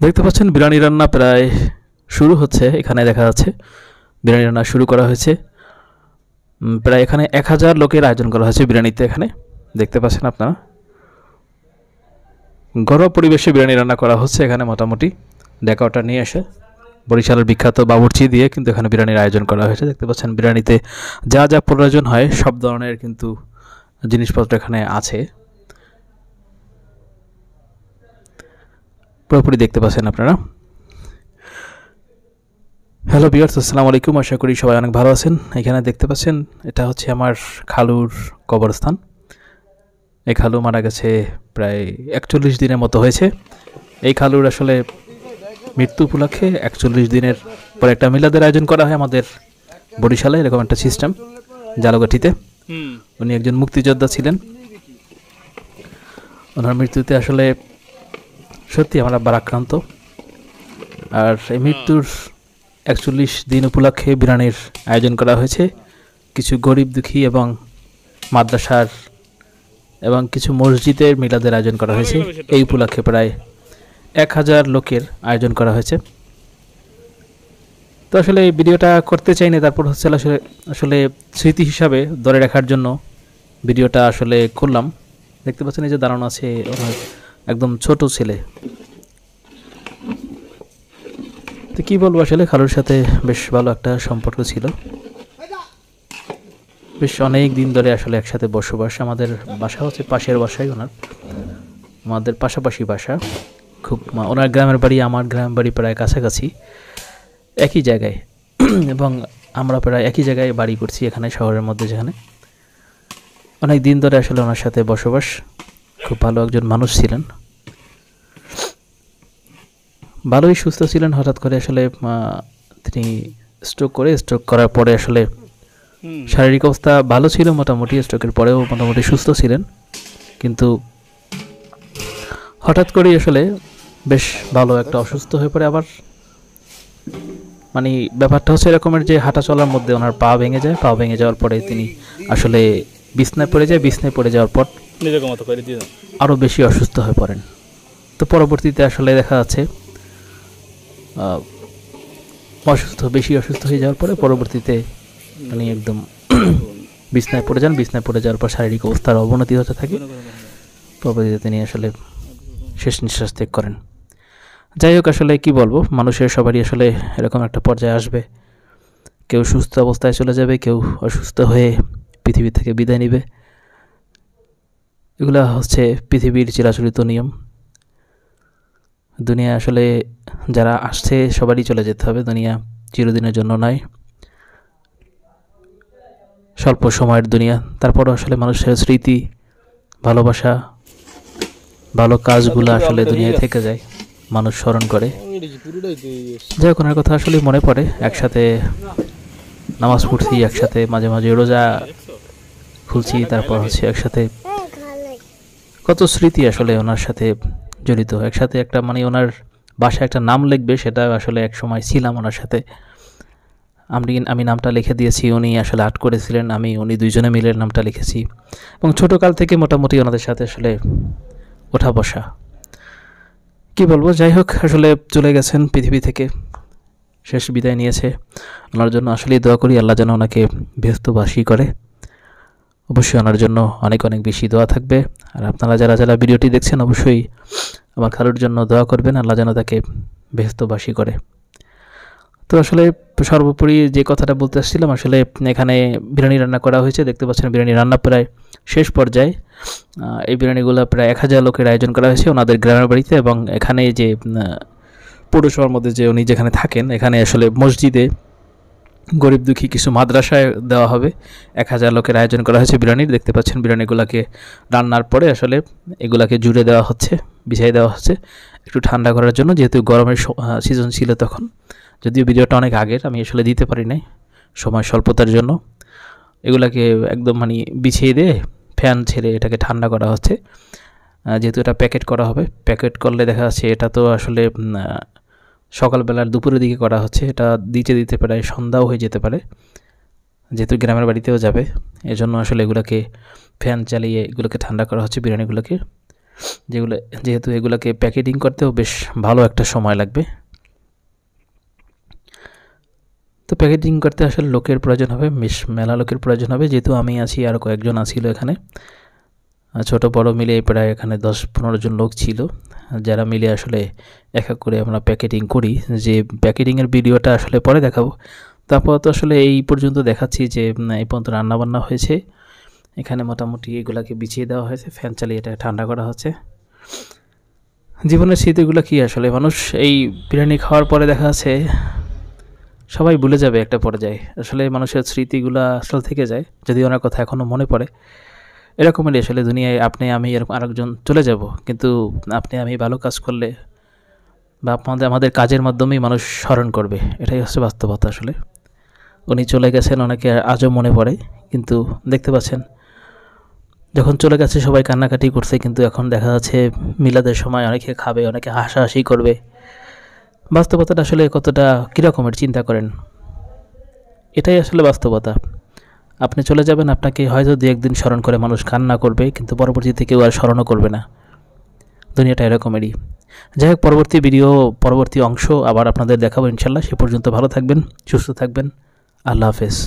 দেখতে পাচ্ছেন বিরিয়ানি রান্না প্রায় শুরু হচ্ছে। এখানে দেখা যাচ্ছে বিরিয়ানি রান্না শুরু করা হয়েছে। প্রায় এখানে 1000 লোকের আয়োজন করা হয়েছে বিরিয়ানিতে। এখানে দেখতে পাচ্ছেন আপনারা ঘরোয়া পরিবেশে বিরিয়ানি রান্না করা হচ্ছে। এখানে মোটামুটি ডেকোরটা নিয়ে এসে বরিশালের বিখ্যাত বাবুর্চি দিয়ে কিন্তু এখানে বিরিয়ানির আয়োজন করা হয়েছে। দেখতে পাচ্ছেন বিরিয়ানিতে যা যা প্রয়োজন হয় সব ধরনের কিন্তু জিনিসপত্র এখানে আছে। পুরোপুরি দেখতে পাচ্ছেন আপনারা। হ্যালো ভিউয়ার্স, আসসালামু আলাইকুম। আশা করি সবাই অনেক ভালো আছেন। এখানে দেখতে পাচ্ছেন এটা হচ্ছে আমার খালুর কবরস্থান। এই খালু মারা গেছে প্রায় 41 দিনের মতো হয়েছে। এই খালুর আসলে মৃত্যু উপলক্ষে 41 দিনের পর একটা মিলাদের আয়োজন করা হয় আমাদের বরিশালে। এরকম একটা সিস্টেম জালুকাঠিতে। উনি একজন মুক্তিযোদ্ধা ছিলেন। ওনার মৃত্যুতে আসলে সত্যি আমরা বারাক্রান্ত। আর এই মৃত্যুর 41 দিন উপলক্ষে বিরিয়ানির আয়োজন করা হয়েছে। কিছু গরিব দুঃখী এবং মাদ্রাসার এবং কিছু মসজিদের মিলাদের আয়োজন করা হয়েছে। এই উপলক্ষে প্রায় 1000 লোকের আয়োজন করা হয়েছে। তো আসলে এই ভিডিওটা করতে চাই না, তারপর হচ্ছে আসলে স্মৃতি হিসাবে ধরে রাখার জন্য ভিডিওটা আসলে করলাম। দেখতে পাচ্ছেন এই যে দাঁড়ানো আছে ওনার একদম ছোট ছেলে। তো কী বলবো, আসলে খালুর সাথে বেশ ভালো একটা সম্পর্ক ছিল। বেশ অনেক দিন ধরে আসলে একসাথে বসবাস। আমাদের বাসা হচ্ছে পাশের বাসায় ওনার, আমাদের পাশাপাশি বাসা। খুব ওনার গ্রামের বাড়ি আমার গ্রামের বাড়ি প্রায় কাছাকাছি, একই জায়গায়। এবং আমরা প্রায় একই জায়গায় বাড়ি করছি এখানে শহরের মধ্যে, যেখানে অনেক দিন ধরে আসলে ওনার সাথে বসবাস। খুব ভালো একজন মানুষ ছিলেন, ভালোই সুস্থ ছিলেন। হঠাৎ করে আসলে তিনি স্ট্রোক করার পরে আসলে শারীরিক অবস্থা ভালো ছিল মোটামুটি, স্ট্রোকের পরেও মোটামুটি সুস্থ ছিলেন, কিন্তু হঠাৎ করেই আসলে বেশ ভালো একটা অসুস্থ হয়ে পড়ে। আবার মানে ব্যাপারটা হচ্ছে এরকমের যে হাঁটা চলার মধ্যে ওনার পা ভেঙে যায়। পা ভেঙে যাওয়ার পরে তিনি আসলে বিছনায় পড়ে যায়। বিছনায় পড়ে যাওয়ার পর আরও বেশি অসুস্থ হয়ে পড়েন। তো পরবর্তীতে আসলে দেখা যাচ্ছে বেশি অসুস্থ হয়ে যাওয়ার পরে পরবর্তীতে উনি একদম বিছনায় পড়ে যান। বিছনায় পড়ে যাওয়ার পর শারীরিক অবস্থার অবনতি হতে থাকে। পরবর্তীতে তিনি আসলে শেষ নিঃশ্বাস ত্যাগ করেন। যাই হোক, আসলে কি বলবো, মানুষের সবারই আসলে এরকম একটা পর্যায়ে আসবে। কেউ সুস্থ অবস্থায় চলে যাবে, কেউ অসুস্থ হয়ে পৃথিবী থেকে বিদায় নেবে। এগুলা হচ্ছে পৃথিবীর চিরাচরিত নিয়ম। দুনিয়া আসলে যারা আসছে সবারই চলে যেতে হবে। দুনিয়া চিরদিনের জন্য নয়, স্বল্প সময়ের দুনিয়া। তারপরও আসলে মানুষের স্মৃতি, ভালোবাসা, ভালো কাজগুলো আসলে দুনিয়ায় থেকে যায়, মানুষ স্মরণ করে। যাই কোনো কথা আসলে মনে পড়ে, একসাথে নামাজ পড়ছি, একসাথে মাঝে মাঝে রোজা খুলছি, তারপর হচ্ছে একসাথে কত স্মৃতি আসলে ওনার সাথে জড়িত। একসাথে একটা ওনার বাসায় একটা নাম লিখবে, সেটা আসলে এক সময় ছিলাম ওনার সাথে। আমি নামটা লিখে দিয়েছি, উনি আসলে আর্ট করেছিলেন, উনি দুইজনে মিলে নামটা লিখেছি। এবং ছোটোকাল থেকে মোটামুটি ওনাদের সাথে আসলে ওঠা বসা। কি বলবো, যাই হোক, আসলে চলে গেছেন পৃথিবী থেকে, শেষ বিদায় নিয়েছে। ওনার জন্য আসলেই দোয়া করি, আল্লাহ যেন ওনাকে ব্যস্তবাসী করে। অবশ্যই ওনার জন্য অনেক অনেক বেশি দোয়া থাকবে। আর আপনারা যারা যারা ভিডিওটি দেখছেন অবশ্যই আমার খালুর জন্য দোয়া করবেন, আল্লাহ যেন তাকে ব্যস্তবাসী করে। তো আসলে সর্বোপরি যে কথাটা বলতে আসছিলাম, আসলে এখানে বিরিয়ানি রান্না করা হয়েছে। দেখতে পাচ্ছেন বিরিয়ানি রান্না প্রায় শেষ পর্যায়ে। এই বিরিয়ানিগুলো প্রায় 1000 লোকের আয়োজন করা হয়েছে ওনাদের গ্রামের বাড়িতে। এবং এখানে যে পৌরসভার মধ্যে যে উনি যেখানে থাকেন, এখানে আসলে মসজিদে গরিব দুঃখী কিছু মাদ্রাসায় দেওয়া হবে। 1000 লোকের আয়োজন করা হয়েছে বিরিয়ানির। দেখতে পাচ্ছেন বিরিয়ানিগুলোকে রান্নার পরে আসলে এগুলাকে জুড়ে দেওয়া হচ্ছে, বিছাই দেওয়া হচ্ছে একটু ঠান্ডা করার জন্য, যেহেতু গরমের সিজন ছিল তখন। যদিও ভিডিওটা অনেক আগের, আমি আসলে দিতে পারি নাই সময় স্বল্পতার জন্য। এগুলাকে একদম বিছিয়ে দিয়ে ফ্যান ছেড়ে এটাকে ঠান্ডা করা হচ্ছে, যেহেতু এটা প্যাকেট করা হবে। প্যাকেট করলে দেখা যাচ্ছে এটা তো আসলে সকালবেলার দুপুরের দিকে করা হচ্ছে, এটা দিতে দিতে প্রায় সন্ধ্যাও হয়ে যেতে পারে, যেহেতু গ্রামের বাড়িতেও যাবে। এজন্য আসলে এগুলোকে ফ্যান চালিয়ে এগুলোকে ঠান্ডা করা হচ্ছে বিরিয়ানিগুলোকে। যেহেতু এগুলাকে প্যাকেটিং করতেও বেশ ভালো একটা সময় লাগবে। তো প্যাকেজিং করতে আসলে লোকের প্রয়োজন হবে, বেশ মেলা লোকের প্রয়োজন হবে, যেহেতু আমি আছি আর কয়েকজন আছিল এখানে, ছোট বড় মিলে প্রায় এখানে 10-15 জন লোক ছিল, যারা মিলে আসলে এক এক করে আমরা প্যাকেটিং করি। যে প্যাকেটিংয়ের ভিডিওটা আসলে পরে দেখাবো। তারপর তো আসলে এই পর্যন্ত দেখাচ্ছি যে এই পর্যন্ত রান্নাবান্না হয়েছে। এখানে মোটামুটি এগুলাকে বিছিয়ে দেওয়া হয়েছে, ফ্যান চালিয়ে এটা ঠান্ডা করা হচ্ছে। জীবনের স্মৃতিগুলো কি আসলে, মানুষ এই বিরিয়ানি খাওয়ার পরে দেখা যাচ্ছে সবাই ভুলে যাবে একটা পর্যায়ে। আসলে মানুষের স্মৃতিগুলো আসলে থেকে যায়, যদি ওনার কথা এখনও মনে পড়ে। এরকমই আসলে দুনিয়ায় আপনি আমি এরকম আরেকজন চলে যাব, কিন্তু আপনি আমি ভালো কাজ করলে বা আমাদের কাজের মাধ্যমেই মানুষ স্মরণ করবে, এটাই হচ্ছে বাস্তবতা। আসলে উনি চলে গেছেন, অনেকে আজও মনে পড়ে, কিন্তু দেখতে পাচ্ছেন যখন চলে গেছে সবাই কান্নাকাটি করছে, কিন্তু এখন দেখা যাচ্ছে মিলাদের সময় অনেকে খাবে, অনেকে হাসাহাসি করবে। বাস্তবতাটা আসলে কতটা কীরকমের চিন্তা করেন, এটাই আসলে বাস্তবতা। আপনি চলে যাবেন, আপনাকে হয়তো 2-1 দিন স্মরণ করে মানুষ কান্না করবে, কিন্তু পরবর্তীতে কেউ আর স্মরণও করবে না। দুনিয়াটা এরকমেরই। যাই হোক, পরবর্তী অংশ আবার আপনাদের দেখাবো ইনশাল্লাহ। সে পর্যন্ত ভালো থাকবেন, সুস্থ থাকবেন। আল্লাহ হাফেজ।